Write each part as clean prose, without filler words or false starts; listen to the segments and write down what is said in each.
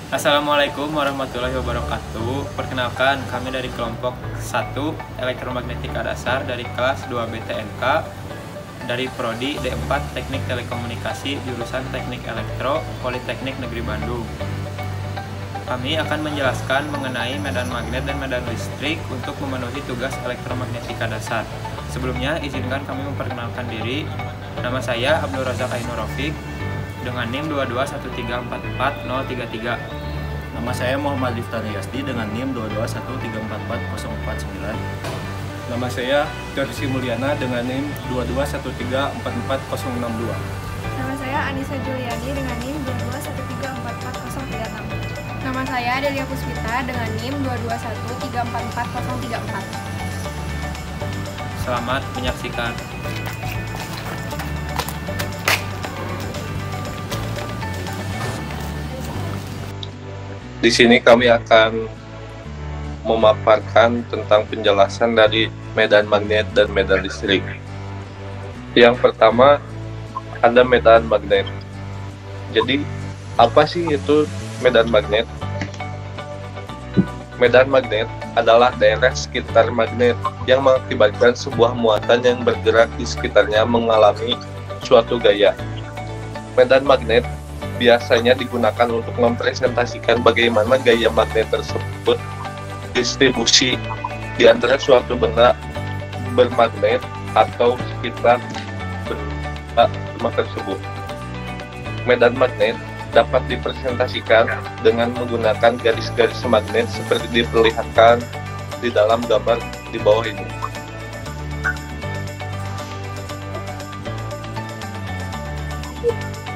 Assalamualaikum warahmatullahi wabarakatuh. Perkenalkan, kami dari kelompok 1 Elektromagnetika Dasar dari kelas 2 BTNK dari Prodi D4 Teknik Telekomunikasi jurusan Teknik Elektro Politeknik Negeri Bandung. Kami akan menjelaskan mengenai medan magnet dan medan listrik untuk memenuhi tugas elektromagnetika dasar. Sebelumnya, izinkan kami memperkenalkan diri. Nama saya Abdul Razak Ainur Rafiq dengan NIM 221344033. Nama saya Muhammad Liftari Yasdi dengan NIM 221344049. Nama saya Tersi Mulyana dengan NIM 221344062. Nama saya Anissa Juliani dengan NIM 221344036. Nama saya Delia Puspita dengan NIM 221344034. Selamat menyaksikan. Di sini kami akan memaparkan tentang penjelasan dari medan magnet dan medan listrik. Yang pertama, ada medan magnet. Jadi, apa sih itu medan magnet? Medan magnet adalah daerah sekitar magnet yang mengakibatkan sebuah muatan yang bergerak di sekitarnya mengalami suatu gaya. Medan magnet biasanya digunakan untuk mempresentasikan bagaimana gaya magnet tersebut distribusi di antara suatu benda bermagnet atau sekitar benda tersebut. Medan magnet dapat dipresentasikan dengan menggunakan garis-garis magnet seperti diperlihatkan di dalam gambar di bawah ini.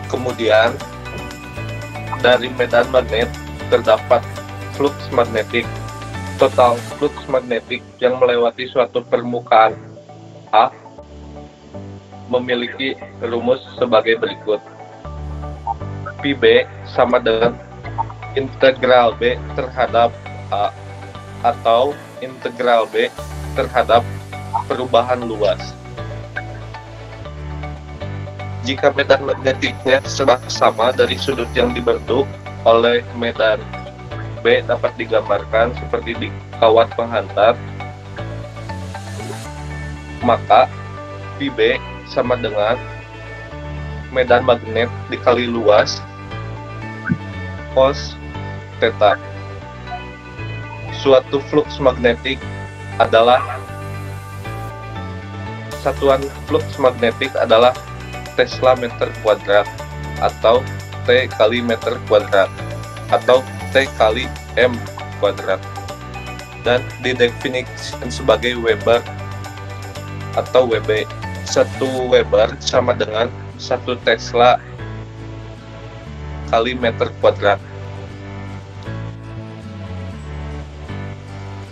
Kemudian, dari medan magnet terdapat flux magnetik. Total flux magnetik yang melewati suatu permukaan A memiliki rumus sebagai berikut. Pb sama dengan integral B terhadap A atau integral B terhadap perubahan luas. Jika medan magnetiknya sama dari sudut yang dibentuk oleh medan B dapat digambarkan seperti di kawat penghantar, maka Pb sama dengan medan magnet dikali luas cos theta. Suatu flux magnetik adalah satuan flux magnetik adalah Tesla meter kuadrat atau T kali meter kuadrat atau T kali M kuadrat, dan didefinisikan sebagai Weber atau Wb. 1 Weber sama dengan 1 Tesla kali meter kuadrat.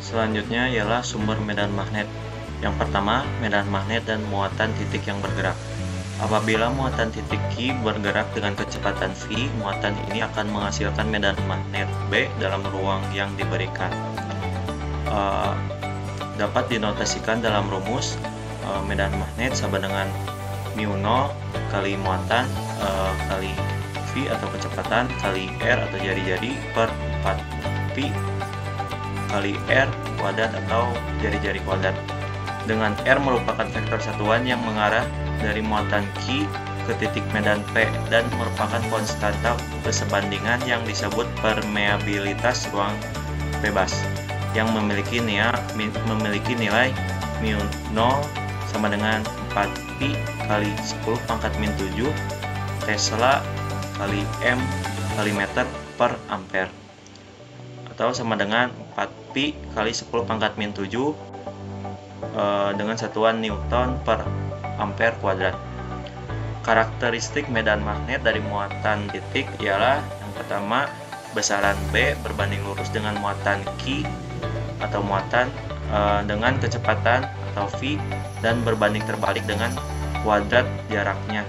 Selanjutnya ialah sumber medan magnet. Yang pertama, medan magnet dan muatan titik yang bergerak. Apabila muatan titik Q bergerak dengan kecepatan V, muatan ini akan menghasilkan medan magnet B dalam ruang yang diberikan. Dapat dinotasikan dalam rumus medan magnet sama dengan mu0 kali muatan kali V atau kecepatan kali R atau jari-jari per 4pi kali R kuadrat atau jari-jari kuadrat, dengan R merupakan vektor satuan yang mengarah dari muatan Q ke titik medan P dan merupakan konstanta kesebandingan yang disebut permeabilitas ruang bebas yang memiliki nilai mu0 sama dengan 4pi kali 10 pangkat min 7 Tesla kali M kali meter per ampere, atau sama dengan 4pi kali 10 pangkat min 7 dengan satuan Newton per ampere kuadrat. Karakteristik medan magnet dari muatan titik ialah yang pertama, besaran B berbanding lurus dengan muatan Q atau muatan dengan kecepatan atau V dan berbanding terbalik dengan kuadrat jaraknya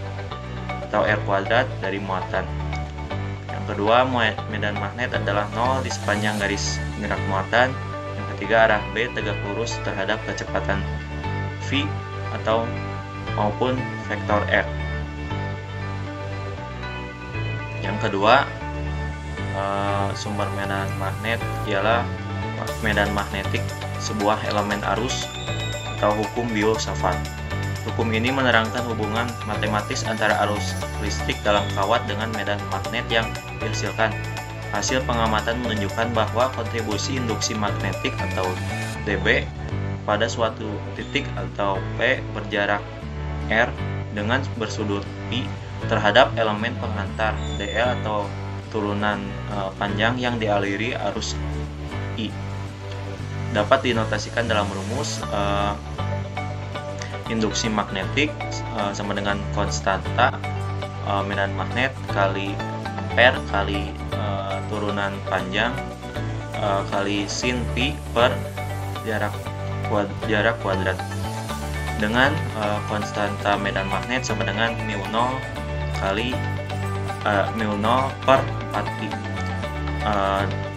atau R kuadrat dari muatan. Yang kedua, medan magnet adalah 0 di sepanjang garis gerak muatan. Yang ketiga, arah B tegak lurus terhadap kecepatan V atau maupun vektor R. Yang kedua, sumber medan magnet ialah medan magnetik, sebuah elemen arus atau hukum Biot-Savart. Hukum ini menerangkan hubungan matematis antara arus listrik dalam kawat dengan medan magnet yang dihasilkan. Hasil pengamatan menunjukkan bahwa kontribusi induksi magnetik atau dB pada suatu titik atau P berjarak R dengan bersudut I terhadap elemen penghantar dl atau turunan panjang yang dialiri arus I dapat dinotasikan dalam rumus induksi magnetik sama dengan konstanta medan magnet kali ampere kali turunan panjang kali sin pi per jarak kuadrat, dengan konstanta medan magnet sama dengan mu0 kali mu0 per 4pi,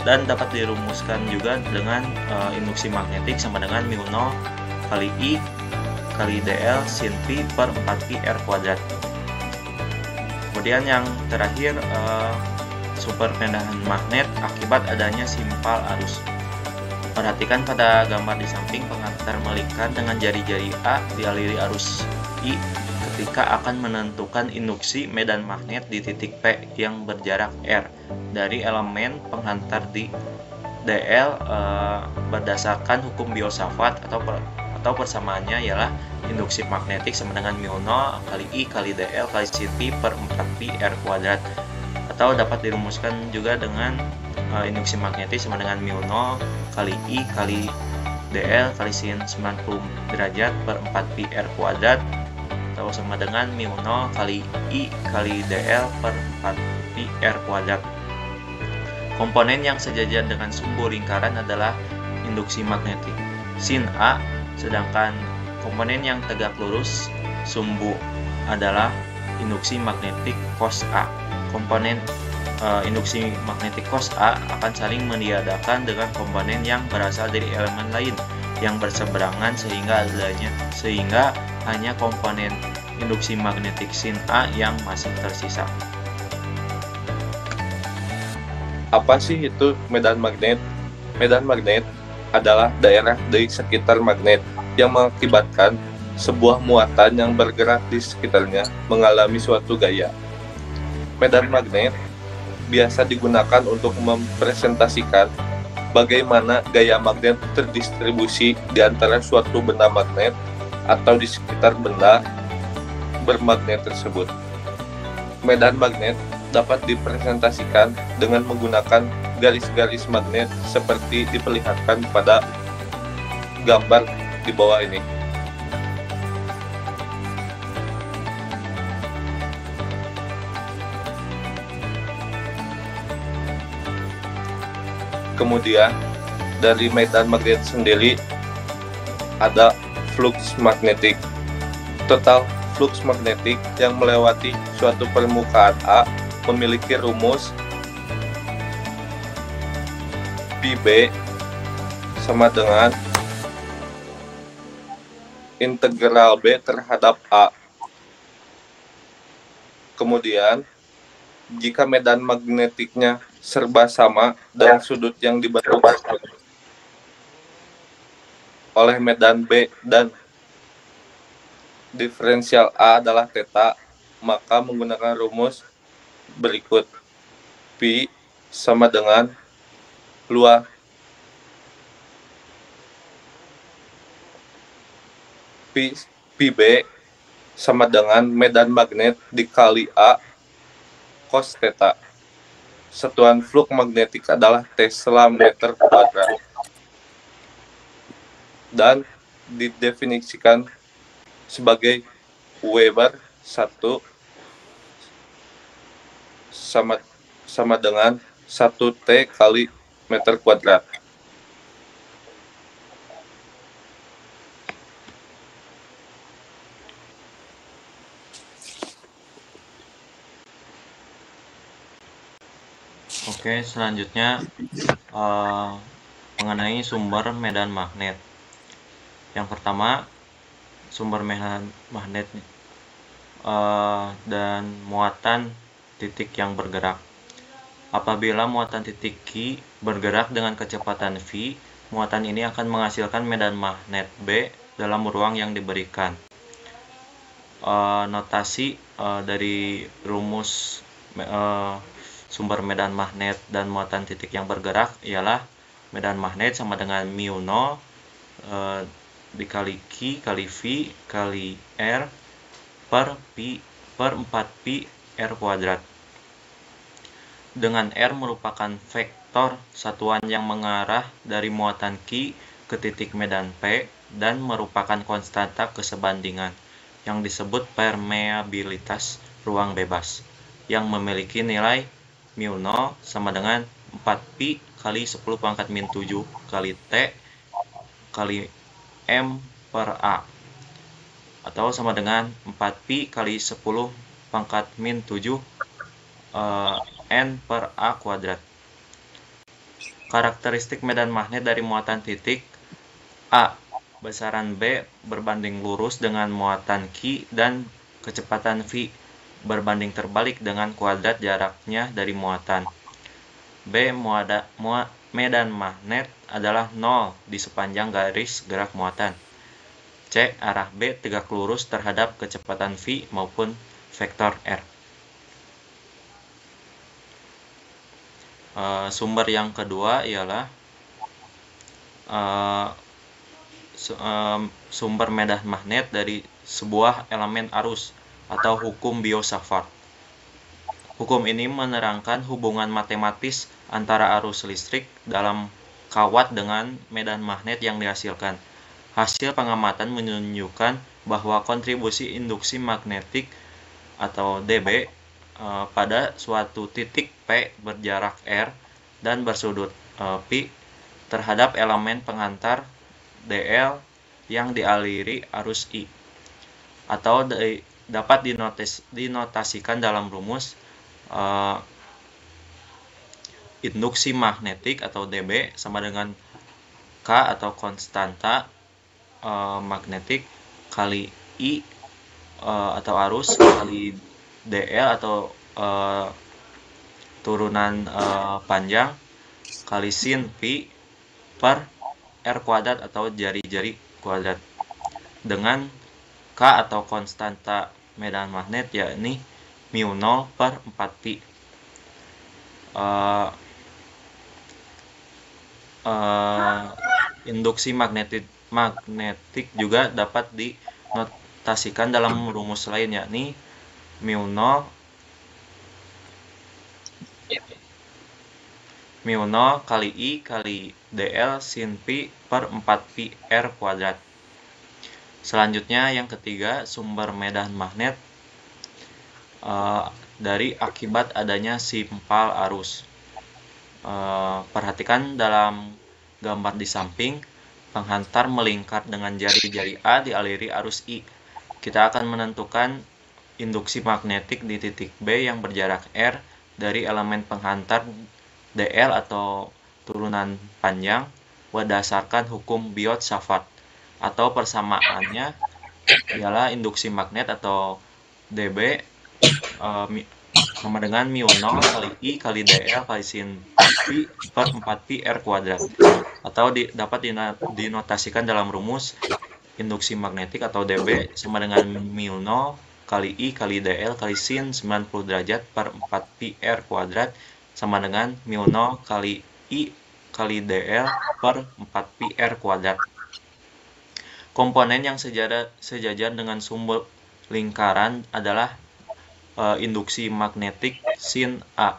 dan dapat dirumuskan juga dengan induksi magnetik sama dengan mu0 kali I kali dl sin pi per 4pi r kuadrat. Kemudian yang terakhir, sumber medan magnet akibat adanya simpal arus. Perhatikan pada gambar di samping, penghantar melikat dengan jari-jari A dialiri arus I ketika akan menentukan induksi medan magnet di titik P yang berjarak R dari elemen penghantar di dl berdasarkan hukum Biot-Savart atau persamaannya ialah induksi magnetik sama dengan mu0 kali I kali dl kali sin pi per 4pi r kuadrat, atau dapat dirumuskan juga dengan induksi magnetik sama dengan mu0 kali I kali dl kali sin 90 derajat per 4pi r kuadrat, atau sama dengan mu0 kali I kali dl per 4pi r kuadrat. Komponen yang sejajar dengan sumbu lingkaran adalah induksi magnetik sin A, sedangkan komponen yang tegak lurus sumbu adalah induksi magnetik cos A. Komponen induksi magnetik cos A akan saling meniadakan dengan komponen yang berasal dari elemen lain yang berseberangan sehingga hanya komponen induksi magnetik sin A yang masih tersisa. Apa sih itu medan magnet? Medan magnet adalah daerah di sekitar magnet yang mengakibatkan sebuah muatan yang bergerak di sekitarnya mengalami suatu gaya. Medan magnet biasa digunakan untuk mempresentasikan bagaimana gaya magnet terdistribusi di antara suatu benda magnet atau di sekitar benda bermagnet tersebut. Medan magnet dapat dipresentasikan dengan menggunakan garis-garis magnet seperti diperlihatkan pada gambar di bawah ini. Kemudian dari medan magnet sendiri ada flux magnetik. Total flux magnetik yang melewati suatu permukaan A memiliki rumus Pb sama dengan integral B terhadap A. Kemudian jika medan magnetiknya serba sama dan sudut yang dibentuk oleh medan B dan diferensial A adalah θ, maka menggunakan rumus berikut. Pi sama dengan luas Pb sama dengan medan magnet dikali A cos θ. Satuan flux magnetik adalah Tesla meter kuadrat dan didefinisikan sebagai Weber 1 sama dengan 1T kali meter kuadrat. Oke, selanjutnya mengenai sumber medan magnet. Yang pertama, sumber medan magnet dan muatan titik yang bergerak. Apabila muatan titik Q bergerak dengan kecepatan V, muatan ini akan menghasilkan medan magnet B dalam ruang yang diberikan. Notasi dari rumus sumber medan magnet dan muatan titik yang bergerak ialah medan magnet sama dengan mu 0 dikali Q kali V kali R per 4pi R kuadrat. Dengan R merupakan vektor satuan yang mengarah dari muatan Q ke titik medan P dan merupakan konstanta kesebandingan yang disebut permeabilitas ruang bebas yang memiliki nilai mu 0 sama dengan 4pi kali 10 pangkat min 7 kali T kali M per A atau sama dengan 4pi kali 10 pangkat min 7 N per A kuadrat. Karakteristik medan magnet dari muatan titik A. Besaran B berbanding lurus dengan muatan Q dan kecepatan V berbanding terbalik dengan kuadrat jaraknya dari muatan. B. Medan magnet adalah 0 di sepanjang garis gerak muatan. C. Arah B tegak lurus terhadap kecepatan V maupun vektor R. Sumber yang kedua ialah sumber medan magnet dari sebuah elemen arus atau hukum Biot-Savart. Hukum ini menerangkan hubungan matematis antara arus listrik dalam kawat dengan medan magnet yang dihasilkan. Hasil pengamatan menunjukkan bahwa kontribusi induksi magnetik atau dB pada suatu titik P berjarak R dan bersudut pi terhadap elemen pengantar dl yang dialiri arus I atau dapat dinotasikan dalam rumus induksi magnetik atau dB sama dengan K atau konstanta magnetik kali I atau arus kali dl atau turunan panjang kali sin pi per R kuadrat atau jari-jari kuadrat dengan K atau konstanta medan magnet yakni mu 0 per 4pi. Induksi magnetik juga dapat dinotasikan dalam rumus lain yakni mu 0 kali I kali dl sin pi per 4pi R kuadrat. Selanjutnya yang ketiga, sumber medan magnet dari akibat adanya simpal arus. Perhatikan dalam gambar di samping, penghantar melingkar dengan jari-jari A dialiri arus I. Kita akan menentukan induksi magnetik di titik B yang berjarak R dari elemen penghantar dl atau turunan panjang berdasarkan hukum Biot-Savart atau persamaannya ialah induksi magnet atau dB sama dengan mu 0 kali I kali dl kali sin pi per 4pi R kuadrat atau dapat dinotasikan dalam rumus induksi magnetik atau dB sama dengan mu 0 kali I kali dl kali sin 90 derajat per 4pi R kuadrat sama dengan mu 0 kali I kali dl per 4pi R kuadrat. Komponen yang sejajar dengan sumber lingkaran adalah induksi magnetik sin A,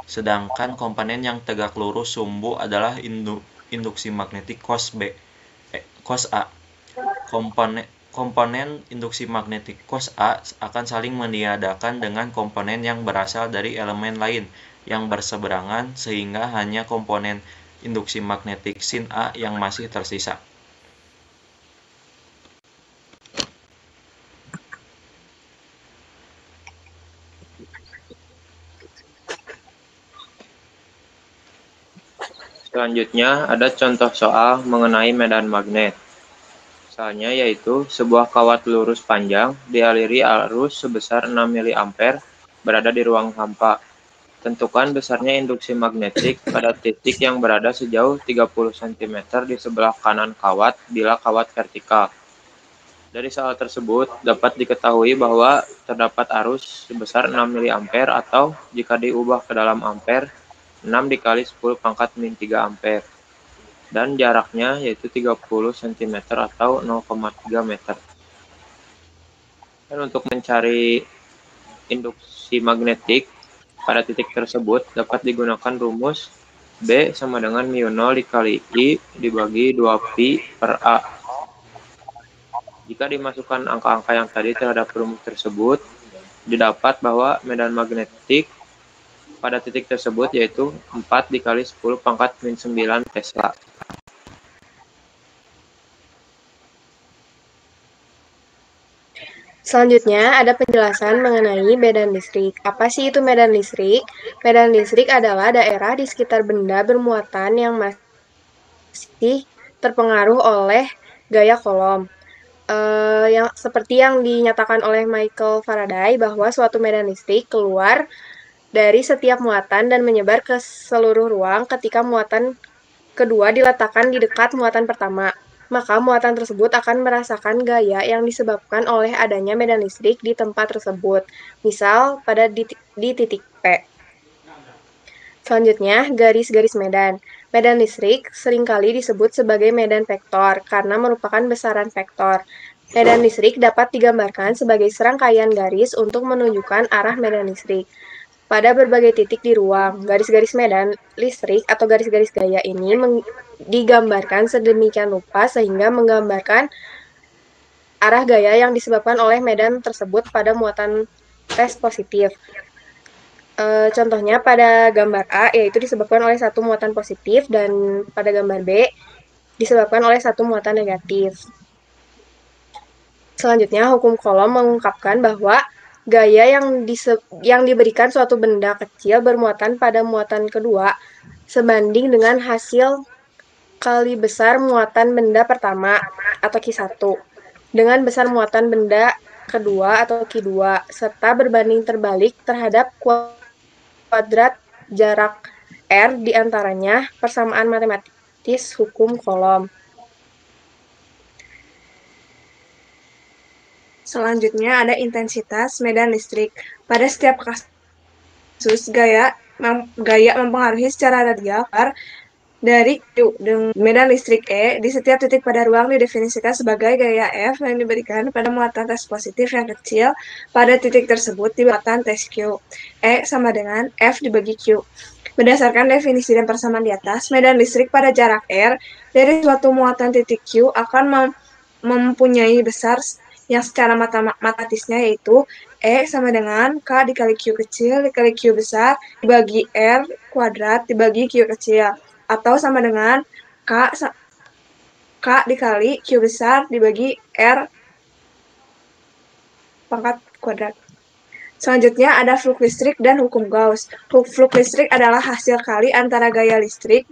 sedangkan komponen yang tegak lurus sumbu adalah induksi magnetik cos A. Komponen induksi magnetik cos A akan saling meniadakan dengan komponen yang berasal dari elemen lain yang berseberangan sehingga hanya komponen induksi magnetik sin A yang masih tersisa. Selanjutnya ada contoh soal mengenai medan magnet. Misalnya yaitu sebuah kawat lurus panjang dialiri arus sebesar 6 mA berada di ruang hampa. Tentukan besarnya induksi magnetik pada titik yang berada sejauh 30 cm di sebelah kanan kawat bila kawat vertikal. Dari soal tersebut dapat diketahui bahwa terdapat arus sebesar 6 mA atau jika diubah ke dalam ampere 6 dikali 10 pangkat min 3 ampere dan jaraknya yaitu 30 cm atau 0,3 meter. Dan untuk mencari induksi magnetik pada titik tersebut dapat digunakan rumus B sama dengan mu 0 dikali I dibagi 2pi per A. Jika dimasukkan angka-angka yang tadi terhadap rumus tersebut, didapat bahwa medan magnetik pada titik tersebut yaitu 4 dikali 10 pangkat min 9 Tesla. Selanjutnya ada penjelasan mengenai medan listrik. Apa sih itu medan listrik? Medan listrik adalah daerah di sekitar benda bermuatan yang masih terpengaruh oleh gaya Coulomb. Yang seperti yang dinyatakan oleh Michael Faraday bahwa suatu medan listrik keluar dari setiap muatan dan menyebar ke seluruh ruang ketika muatan kedua diletakkan di dekat muatan pertama. Maka muatan tersebut akan merasakan gaya yang disebabkan oleh adanya medan listrik di tempat tersebut, misal di titik P. Selanjutnya, garis-garis medan. Medan listrik seringkali disebut sebagai medan vektor karena merupakan besaran vektor. Medan listrik dapat digambarkan sebagai serangkaian garis untuk menunjukkan arah medan listrik. Pada berbagai titik di ruang, garis-garis medan listrik atau garis-garis gaya ini digambarkan sedemikian rupa sehingga menggambarkan arah gaya yang disebabkan oleh medan tersebut pada muatan tes positif. Contohnya pada gambar A yaitu disebabkan oleh satu muatan positif dan pada gambar B disebabkan oleh satu muatan negatif. Selanjutnya, hukum Coulomb mengungkapkan bahwa gaya yang diberikan suatu benda kecil bermuatan pada muatan kedua sebanding dengan hasil kali besar muatan benda pertama atau Q1 dengan besar muatan benda kedua atau Q2 serta berbanding terbalik terhadap kuadrat jarak R di antaranya persamaan matematis hukum Coulomb. Selanjutnya ada intensitas medan listrik. Pada setiap kasus, gaya mempengaruhi secara radial dari Q. Dengan medan listrik E di setiap titik pada ruang didefinisikan sebagai gaya F yang diberikan pada muatan tes positif yang kecil pada titik tersebut di muatan tes Q. E sama dengan F dibagi Q. Berdasarkan definisi dan persamaan di atas, medan listrik pada jarak R dari suatu muatan titik Q akan mempunyai besar yang secara matematisnya yaitu E sama dengan K dikali Q kecil dikali Q besar dibagi R kuadrat dibagi Q kecil atau sama dengan K dikali Q besar dibagi R pangkat kuadrat. Selanjutnya ada flux listrik dan hukum Gauss. Flux listrik adalah hasil kali antara gaya listrik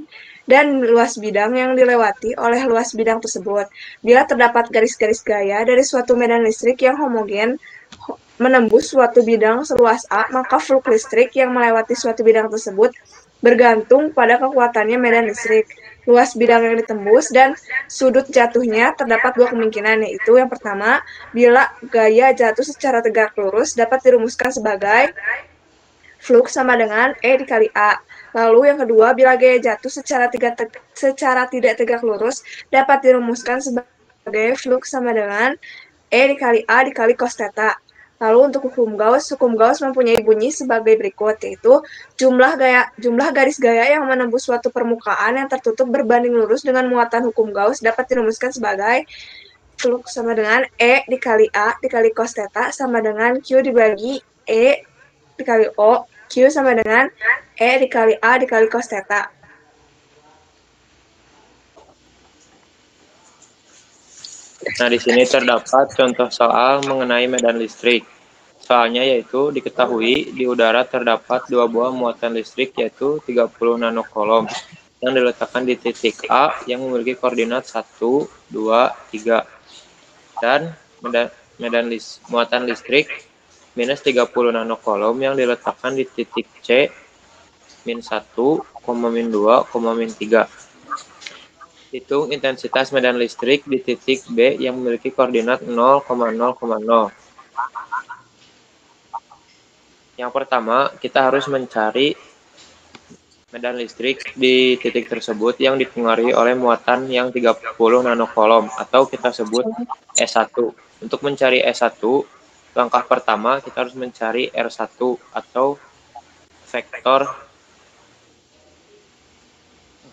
dan luas bidang yang dilewati oleh luas bidang tersebut. Bila terdapat garis-garis gaya dari suatu medan listrik yang homogen menembus suatu bidang seluas A, maka flux listrik yang melewati suatu bidang tersebut bergantung pada kekuatannya medan listrik, luas bidang yang ditembus, dan sudut jatuhnya. Terdapat dua kemungkinan, yaitu yang pertama, bila gaya jatuh secara tegak lurus dapat dirumuskan sebagai flux sama dengan E dikali A. Lalu yang kedua, bila gaya jatuh secara tidak tegak lurus dapat dirumuskan sebagai flux sama dengan E dikali A dikali cos theta. Lalu untuk hukum Gauss mempunyai bunyi sebagai berikut, yaitu jumlah garis gaya yang menembus suatu permukaan yang tertutup berbanding lurus dengan muatan hukum Gauss dapat dirumuskan sebagai flux sama dengan E dikali A dikali cos theta sama dengan Q dibagi E dikali O. Q sama dengan E dikali A dikali cos theta. Nah, di sini terdapat contoh soal mengenai medan listrik. Soalnya yaitu diketahui di udara terdapat dua buah muatan listrik yaitu 30 nanocoulomb yang diletakkan di titik A yang memiliki koordinat 1, 2, 3 dan muatan listrik minus 30 nanocoulomb yang diletakkan di titik C min 1, min 2, min 3. Hitung intensitas medan listrik di titik B yang memiliki koordinat 0,0,0. Yang pertama, kita harus mencari medan listrik di titik tersebut yang dipengaruhi oleh muatan yang 30 nanocoulomb atau kita sebut S1. Untuk mencari S1, langkah pertama kita harus mencari R1 atau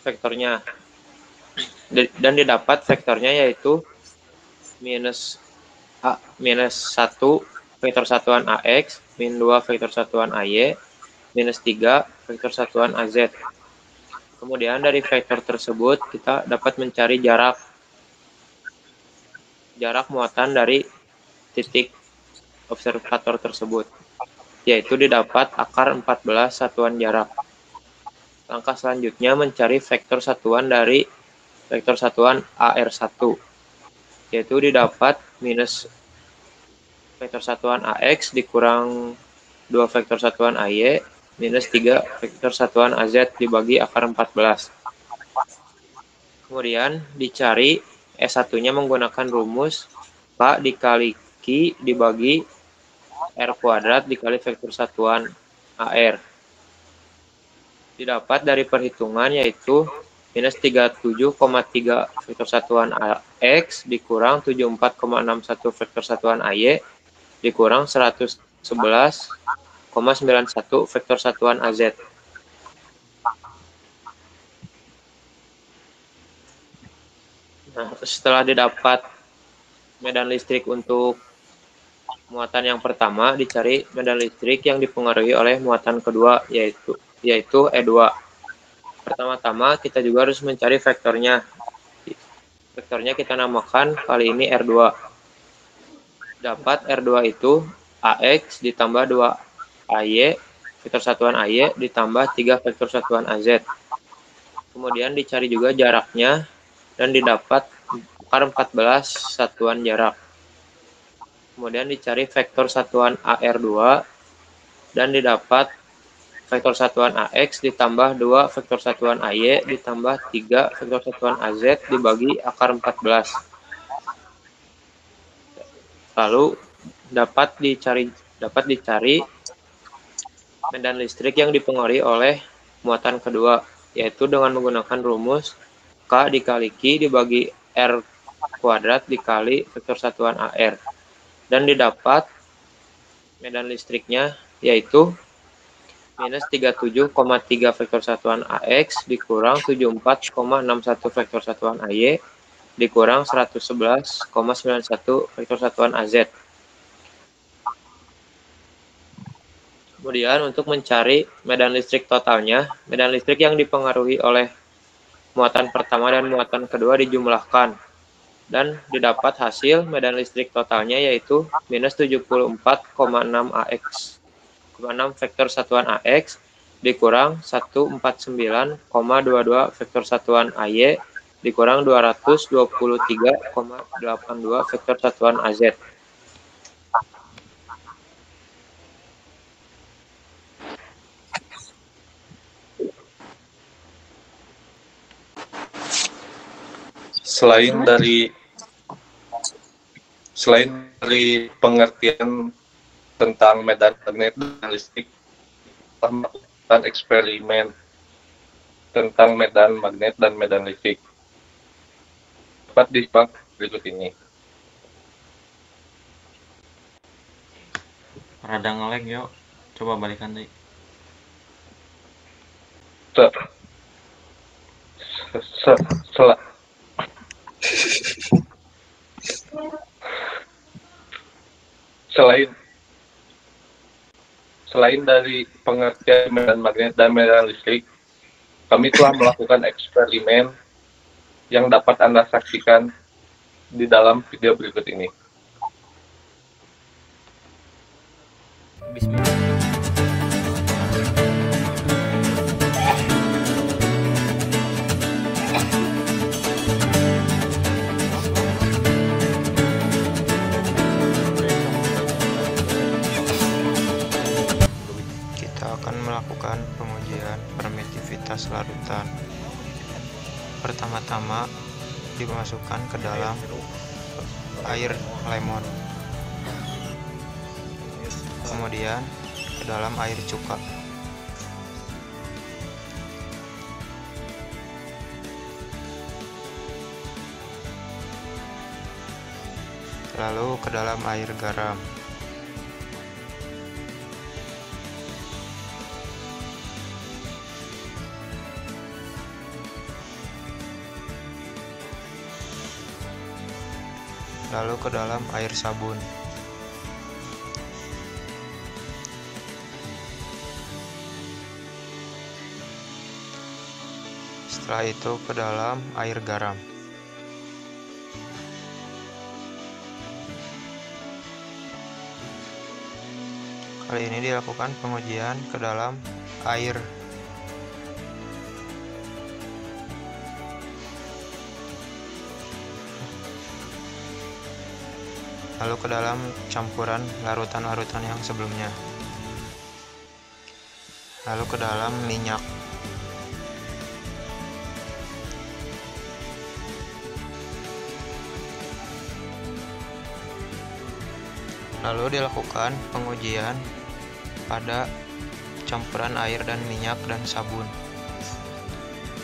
vektornya. Dan didapat vektornya yaitu minus 1 vektor satuan AX, min 2 vektor satuan AY, minus 3 vektor satuan AZ. Kemudian dari vektor tersebut kita dapat mencari jarak muatan dari titik observator tersebut, yaitu didapat akar 14 satuan jarak. Langkah selanjutnya mencari vektor satuan dari vektor satuan AR1, yaitu didapat minus vektor satuan AX dikurang 2 vektor satuan AY minus 3 vektor satuan AZ dibagi akar 14. Kemudian dicari S1-nya menggunakan rumus K dikali Q dibagi R kuadrat dikali vektor satuan AR. Didapat dari perhitungan yaitu minus 37,3 vektor satuan AX dikurang 74,61 vektor satuan AY dikurang 111,91 vektor satuan AZ. Nah, setelah didapat medan listrik untuk muatan yang pertama, dicari medan listrik yang dipengaruhi oleh muatan kedua, yaitu E2. Pertama-tama kita juga harus mencari vektornya. Vektornya kita namakan kali ini R2. Dapat R2 itu AX ditambah 2 AY, vektor satuan AY ditambah 3 vektor satuan AZ. Kemudian dicari juga jaraknya dan didapat akar 14 satuan jarak. Kemudian dicari vektor satuan AR2 dan didapat vektor satuan AX ditambah 2 vektor satuan AY ditambah 3 vektor satuan AZ dibagi akar 14. Lalu dapat dicari medan listrik yang dipengaruhi oleh muatan kedua, yaitu dengan menggunakan rumus K dikali Q dibagi R kuadrat dikali vektor satuan AR. Dan didapat medan listriknya yaitu minus 37,3 vektor satuan AX dikurang 74,61 vektor satuan AY dikurang 111,91 vektor satuan AZ. Kemudian untuk mencari medan listrik totalnya, medan listrik yang dipengaruhi oleh muatan pertama dan muatan kedua dijumlahkan. Dan didapat hasil medan listrik totalnya yaitu minus 74,6 AX. 6 vektor satuan AX dikurang 149,22 vektor satuan AY dikurang 223,82 vektor satuan AZ. Selain dari pengertian tentang medan magnet dan listrik, telah melakukan eksperimen tentang medan magnet dan medan listrik. Dapat disimak berikut ini. Rada nge-lag yuk. Coba balikan deh. Selain dari pengertian medan magnet dan medan listrik, kami telah melakukan eksperimen yang dapat Anda saksikan di dalam video berikut ini. Bismillah. Kita akan melakukan pengujian Pertama-tama dimasukkan ke dalam air lemon, kemudian ke dalam air cuka, lalu ke dalam air garam, lalu ke dalam air sabun, setelah itu ke dalam air garam. Kali ini dilakukan pengujian ke dalam air. Lalu ke dalam campuran larutan-larutan yang sebelumnya. Lalu ke dalam minyak. Lalu dilakukan pengujian pada campuran air dan minyak dan sabun.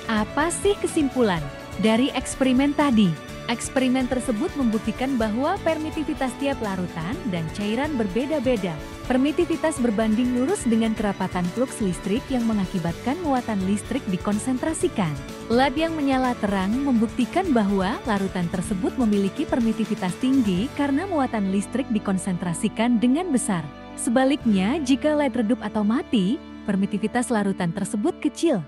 Apa sih kesimpulan dari eksperimen tadi? Eksperimen tersebut membuktikan bahwa permitivitas tiap larutan dan cairan berbeda-beda. Permitivitas berbanding lurus dengan kerapatan fluks listrik yang mengakibatkan muatan listrik dikonsentrasikan. Lab yang menyala terang membuktikan bahwa larutan tersebut memiliki permitivitas tinggi karena muatan listrik dikonsentrasikan dengan besar. Sebaliknya, jika LED redup atau mati, permitivitas larutan tersebut kecil.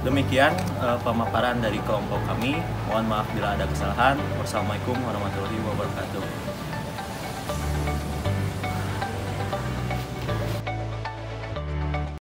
Demikian pemaparan dari kelompok kami. Mohon maaf bila ada kesalahan. Wassalamualaikum warahmatullahi wabarakatuh.